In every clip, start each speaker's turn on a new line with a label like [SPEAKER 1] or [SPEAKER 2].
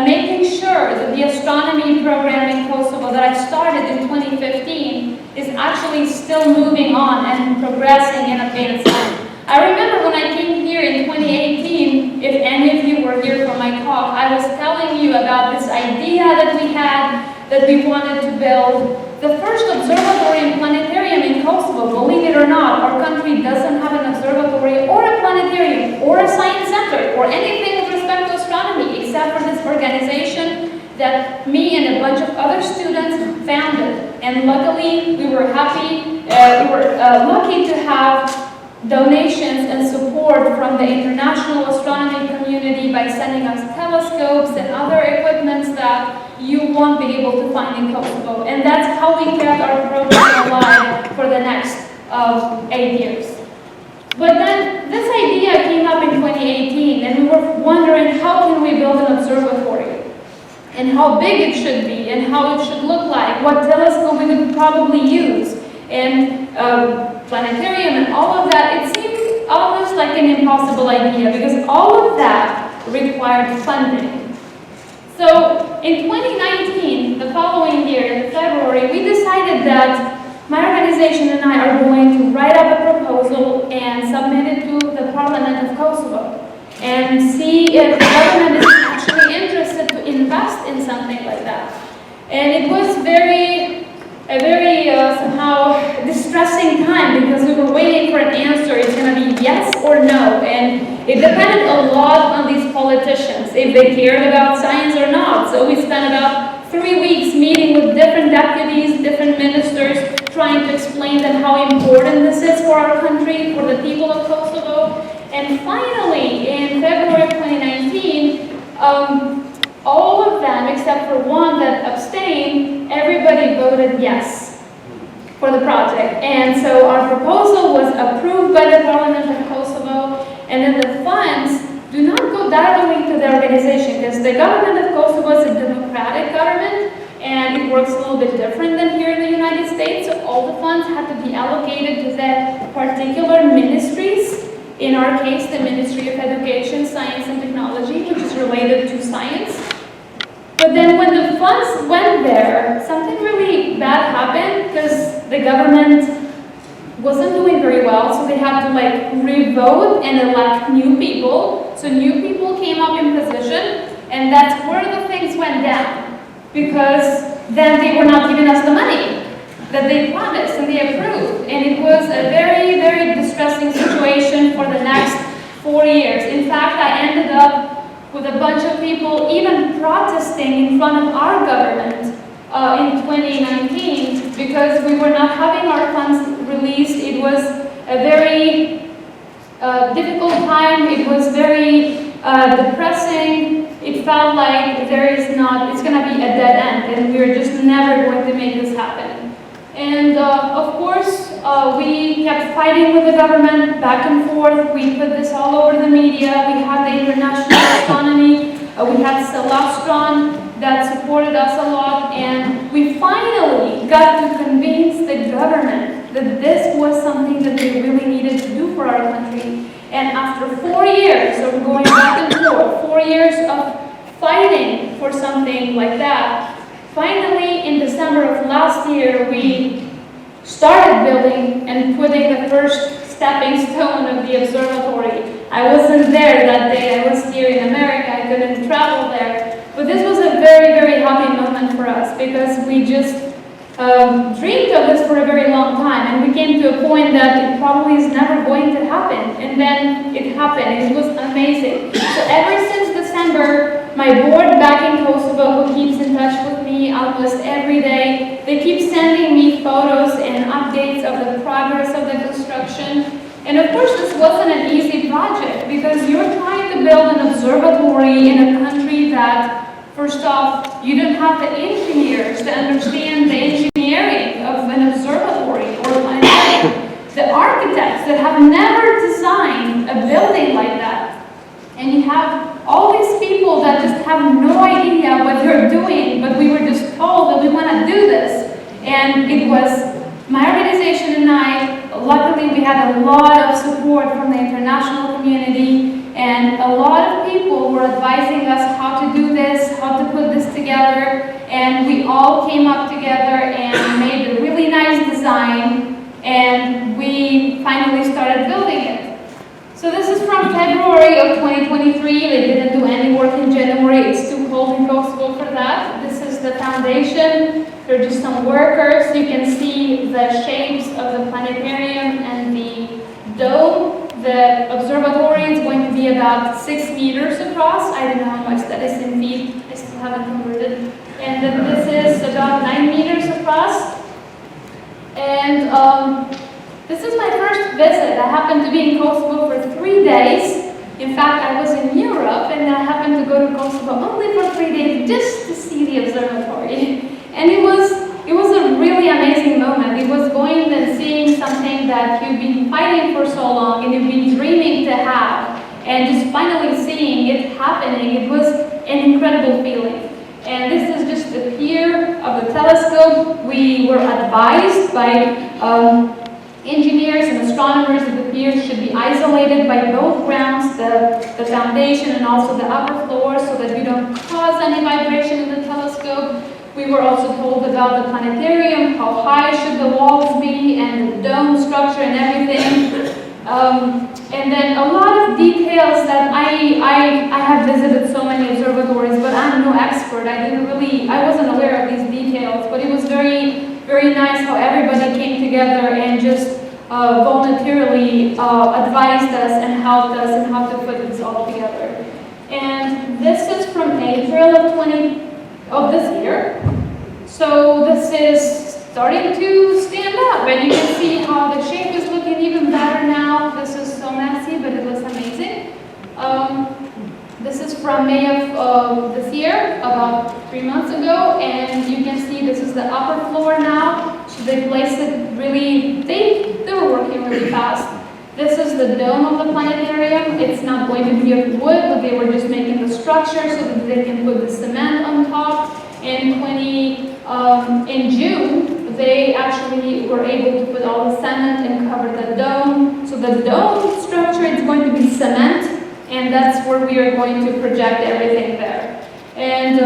[SPEAKER 1] making sure that the astronomy program in Kosovo that I started in 2015 is actually still moving on and progressing and advancing. I remember when I came here in 2018, if any of you were here for my talk, I was telling you about this idea that we had, that we wanted to build the first observatory and planetarium in Kosovo. Believe it or not, our country doesn't have an observatory or a planetarium or a science center or anything with respect to astronomy except for this organization that me and a bunch of other students founded. And luckily, we were lucky to have donations and support from the international astronomy community by sending us telescopes and other equipments that you won't be able to find in Kosovo. And that's how we kept our program alive for the next 8 years. But then this idea came up in 2018, and we were wondering how can we build an observatory, and how big it should be, and how it should look like, what telescope we would probably use, and planetarium and all of that. It seemed almost like an impossible idea because all of that required funding. So in 2019, the following year, in February, we decided that my organization and I are going to write up a proposal and submit it to the Parliament of Kosovo and see if the government is actually interested to invest in something like that. And it was a very somehow distressing time because we were waiting for an answer. It's going to be yes or no, and it depended a lot on these politicians, if they cared about science or not. So we spent about 3 weeks meeting with different deputies, different ministers, trying to explain them how important this is for our country, for the people of Kosovo. And finally, in February of 2019, all of them, except for one that abstained, everybody voted yes for the project. And so our proposal was approved by the Parliament of Kosovo, and then the funds do not go directly to the organization because the government of Kosovo is a democratic government, and it works a little bit different than here in the United States. So all the funds had to be allocated to the particular ministries. In our case, the Ministry of Education, Science and Technology, which is related to science. But then when the funds went there, something really bad happened because the government wasn't doing very well, so they had to re-vote and elect new people. So new people came up in position, and that's where the things went down, because then they were not giving us the money that they promised and they approved. And it was a very, very distressing situation for the next 4 years. In fact, I ended up with a bunch of people even protesting in front of our government in 2019 because we were not having our funds released. It was a very difficult time. It was very depressing. It felt like it's going to be a dead end, and we're just never going to make this happen. And of course, we kept fighting with the government back and forth. We put this all over the media. We had the international astronomy. We had Celestron that supported us a lot. And we finally got to convince the government that this was something that they really needed to do for our country. And after 4 years of going back and forth, 4 years of fighting for something like that, finally, in December of last year, we started building and putting the first stepping stone of the observatory. I wasn't there that day. I was here in America. I couldn't travel there. But this was a very, very happy moment for us because we just dreamed of this for a very long time, and we came to a point that it probably is never going to happen. And then it happened. It was amazing. So ever since December, my board back in Kosovo, who keeps in touch with me almost every day, they keep sending me photos and updates of the progress of the construction. And of course, this wasn't an easy project because you're trying to build an observatory in a country that, first off, you don't have the engineers to understand the engineering of an observatory or planetarium. The architects that have never designed a building like that. And you have all these people that just have no idea what they're doing, but we were just told that we want to do this. And it was my organization and I, luckily we had a lot of support from the international community, and a lot of people were advising us how to do this, and we all came up together and made a really nice design, and we finally started building it. So this is from February of 2023. They didn't do any work in January. It's too cold in Kosovo for that. This is the foundation. There are just some workers. You can see the shapes of the planetarium and the dome. The observatory is going to be about 6 meters across. I don't know how much that is in feet. I still haven't converted. And then this is about 9 meters across. And this is my first visit. I happened to be in Kosovo for 3 days. In fact, I was in Europe, and I happened to go to Kosovo only for 3 days just to see the observatory. And it was a really amazing moment. It was going and seeing something that you've been fighting for so long and you've been dreaming to have, and just finally seeing it happening. It was an incredible feeling. And this is just the pier of the telescope. We were advised by engineers and astronomers that the pier should be isolated by both grounds, the foundation and also the upper floor, so that we don't cause any vibration in the telescope. We were also told about the planetarium, how high should the walls be, and the dome structure and everything. And then a lot of details that I have visited so many observatories, but I'm no expert. I wasn't aware of these details, but it was very, very nice how everybody came together and just voluntarily advised us and helped us and how to put this all together. And this is from April of this year. So this is starting to stand up, and you can see how the shape is looking even better now. This is so messy, but it looks amazing. This is from May of this year, about 3 months ago, and you can see this is the upper floor now. So they placed it really, they were working really fast. This is the dome of the planetarium. It's not going to be of wood, but they were just making the structure so that they can put the cement on top. In June, they actually were able to put all the cement and cover the dome. So the dome structure is going to be cement, and that's where we are going to project everything there. And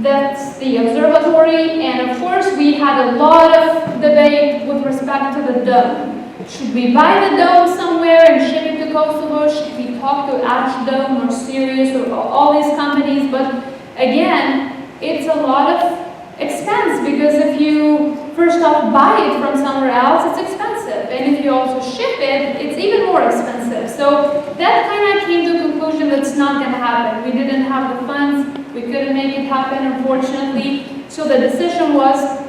[SPEAKER 1] that's the observatory. And of course, we had a lot of debate with respect to the dome. Should we buy the dome somewhere and ship it to Kosovo? Should we talk to Ash Dome or Sirius or all these companies? But again, it's a lot of expense, because if you first off buy it from somewhere else, it's expensive. And if you also ship it, it's even more expensive. So that kind of came to the conclusion that it's not going to happen. We didn't have the funds. We couldn't make it happen, unfortunately. So the decision was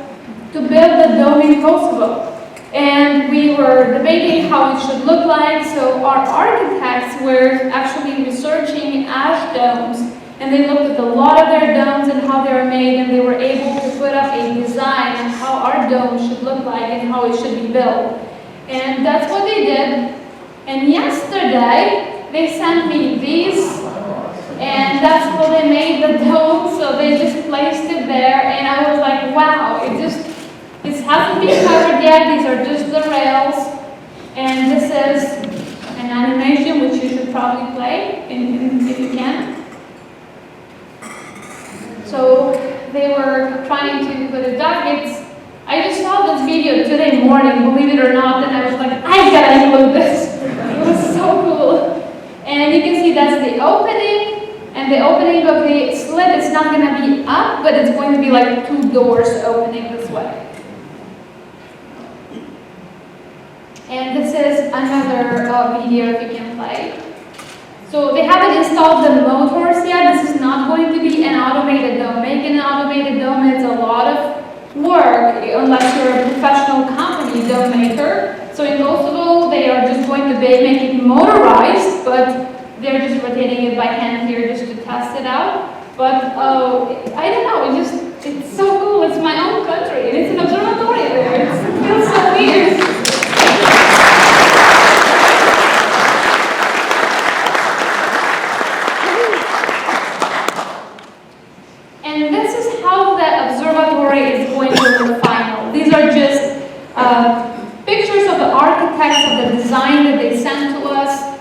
[SPEAKER 1] to build the dome in Kosovo. And we were debating how it should look like. So our architects were actually researching ash domes, and they looked at a lot of their domes and how they are made, and they were able to put up a design on how our dome should look like and how it should be built. And that's what they did. And yesterday, they sent me these, and that's how they made the dome. So they just placed it there, and I was like, wow, this hasn't been covered yet. These are just the rails. And this is an animation which you should probably play if you can. So they were trying to put it up. I just saw this video today morning, believe it or not, and I was like, I gotta include this. It was so cool. And you can see that's the opening, and the opening of the slit is not gonna be up, but it's going to be like 2 doors opening this way. And this is another video if you can play. So they haven't installed the motors yet. This is not going to be an automated dome. Making an automated dome is a lot of work unless you're a professional company dome maker. So in Kosovo, they are just going to make it motorized, but they're just rotating it by hand here just to test it out. But I don't know, it's so cool. It's my own country, and it's an observatory there. It feels so weird. And this is how the observatory is going to look final. These are just pictures of the architects of the design that they sent to us.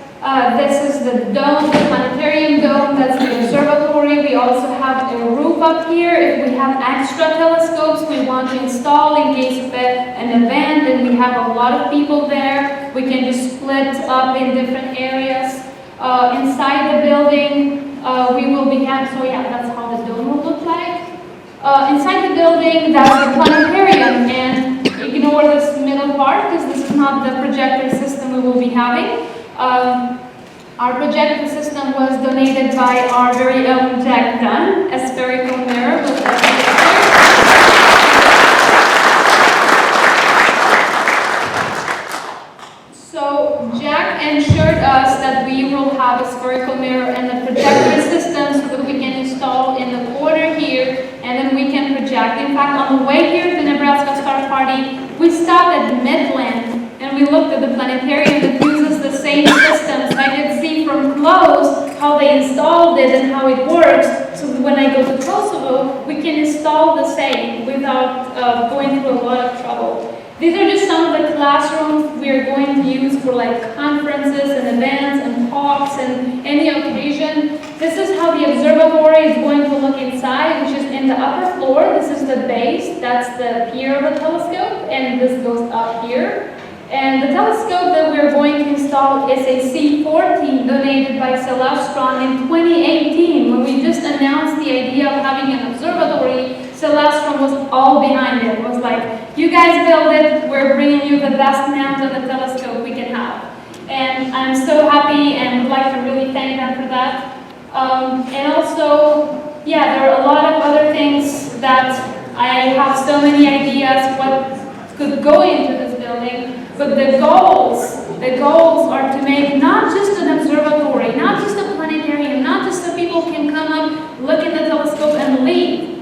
[SPEAKER 1] This is the dome, the planetarium dome. That's the observatory. We also have a roof up here. If we have extra telescopes we want to install in case of an event and we have a lot of people there, we can just split up in different areas. Inside the building, we will be having, so yeah, that's how the dome will look like. Inside the building, that's the planetarium, and ignore this middle part because this is not the projector system we will be having. Our projector system was donated by our very own Jack Dunn, a spherical mirror with a So Jack ensured us that we will have a spherical mirror and a projector system so that we can install in the corner here and then we can project. In fact, on the way here to Nebraska Star Party, we stopped at Midland and we looked at the planetarium that uses the same systems. I could see from close how they installed it and how it works. So when I go to Kosovo, we can install the same without going through a lot of trouble. These are just some of the classrooms we are going to use for like conferences and events and talks and any occasion. This is how the observatory is going to look inside, which is in the upper floor. This is the base, that's the pier of the telescope, and this goes up here. And the telescope that we're going to install is a C14 donated by Celestron in 2018. When we just announced the idea of having an observatory, Celestron was all behind it. It was like, you guys build it, we're bringing you the best mount of the telescope we can have. And I'm so happy and would like to really thank them for that. And also, yeah, there are a lot of other things that I have so many ideas what could go into this building. But the goals are to make not just an observatory, not just a planetarium, not just so people can come up, look at the telescope and leave.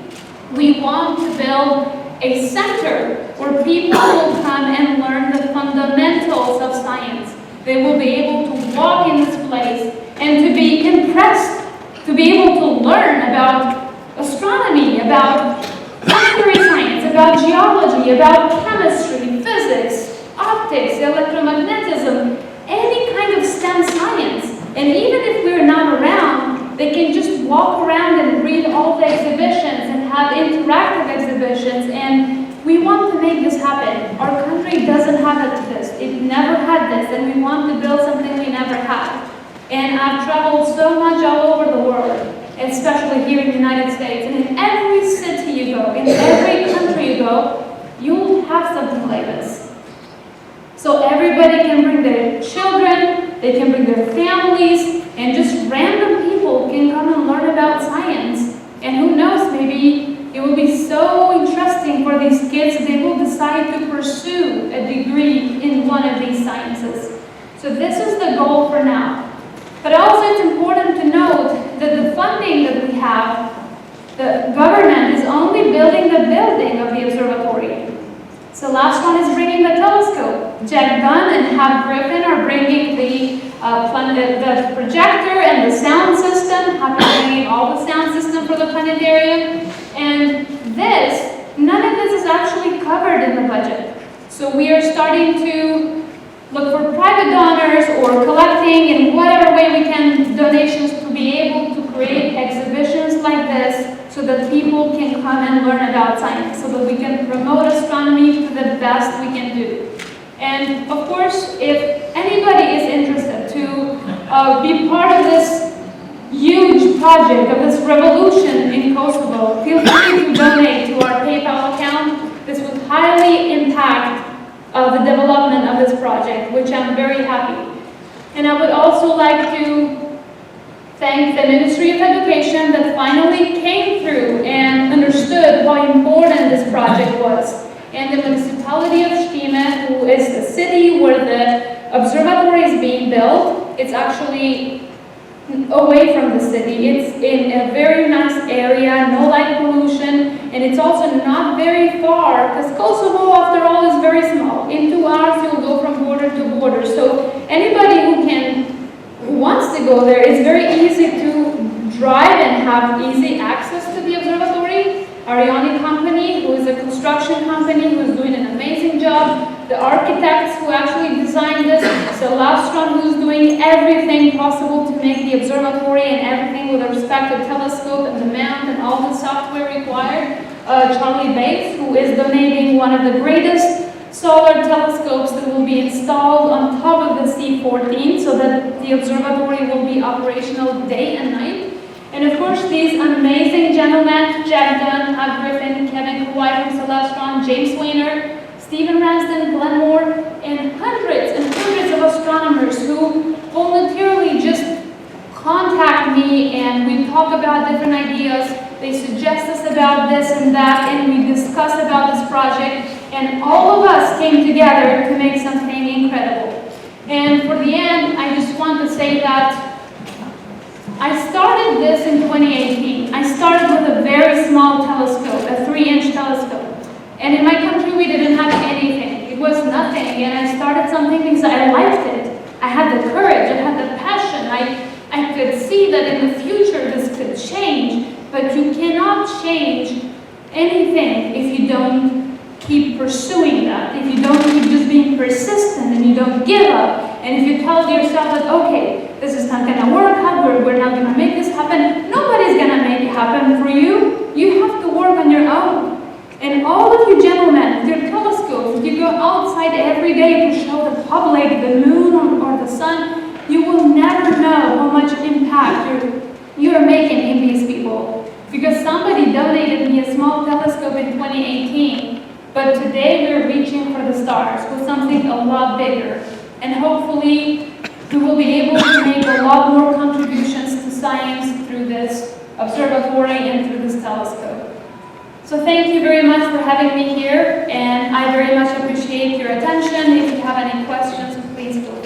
[SPEAKER 1] We want to build a center where people will come and learn the fundamentals of science. They will be able to walk in this place and to be impressed, to be able to learn about astronomy, about planetary science, about geology, about chemistry, physics, optics, electromagnetism, any kind of STEM science. And even if we're not around, they can just walk around and read all the exhibitions and have interactive exhibitions. And we want to make this happen. Our country doesn't have this. It never had this. And we want to build something we never had. And I've traveled so much all over the world, especially here in the United States. And in every city you go, in every country you go, you'll have something like this. So everybody can bring their children, they can bring their families, and just random people can come and learn about science. And who knows, maybe it will be so interesting for these kids, they will decide to pursue a degree in one of these sciences. So this is the goal for now. But also it's important to note that the funding that we have, the government is only building the building of the observatory. So last one is bringing the telescope. Jack Dunn and Hap Griffin are bringing the projector and the sound system. Hap is bringing all the sound system for the planetarium. And this, none of this is actually covered in the budget. So we are starting to look for private donors or collecting in whatever way we can donations to be able to create exhibitions like this so that people can come and learn about science, so that we can promote astronomy to the best we can do. And of course, if anybody is interested to be part of this huge project, of this revolution in Kosovo, feel free to donate to our PayPal account. This would highly impact the development of this project, which I'm very happy. And I would also like to thank the Ministry of Education that finally came through and understood how important this project was. And the municipality of Štime, who is the city where the observatory is being built, it's actually away from the city. It's in a very nice area, no light pollution, and it's also not very far, because Kosovo, after all, is very small. In 2 hours, you'll go from border to border. So anybody who wants to go there, it's very easy to drive and have easy access to the observatory. Ariani company, who is a construction company, who is doing an amazing job. The architects who actually designed this, Celestron, who's doing everything possible to make the observatory and everything with respect to telescope and the mount and all the software hardware required. Charlie Bates, who is donating one of the greatest solar telescopes that will be installed on top of the C-14 so that the observatory will be operational day and night. And of course, these amazing gentlemen, Jack Dunn, Hal Griffin, Kevin Kawhi from Celestron, James Weiner, Stephen Ramsden, Glenn Moore, and hundreds of astronomers who voluntarily just contact me and we talk about different ideas. They suggest us about this and that, and we discuss about this project, and all of us came together to make something incredible. And for the end, I just want to say that I started this in 2018. I started with a very small telescope, a 3-inch telescope. And in my country, we didn't have anything. It was nothing, and I started something because I liked it. I had the courage, I had the passion. I could see that in the future this could change, but you cannot change anything if you don't keep pursuing that, if you don't keep just being persistent and you don't give up, and if you tell yourself that, okay, this is not going to work out, we're not going to make this happen, nobody's going to make it happen for you. You have to work on your own. And all of you gentlemen, with your telescopes, if you go outside every day to show the public the moon or the sun, you will never know how much impact you're making in these people. Because somebody donated me a small telescope in 2018, but today we're reaching for the stars with something a lot bigger. And hopefully we will be able to make a lot more contributions to science through this observatory and through this telescope. So thank you very much for having me here, and I very much appreciate your attention. If you have any questions, please go ahead.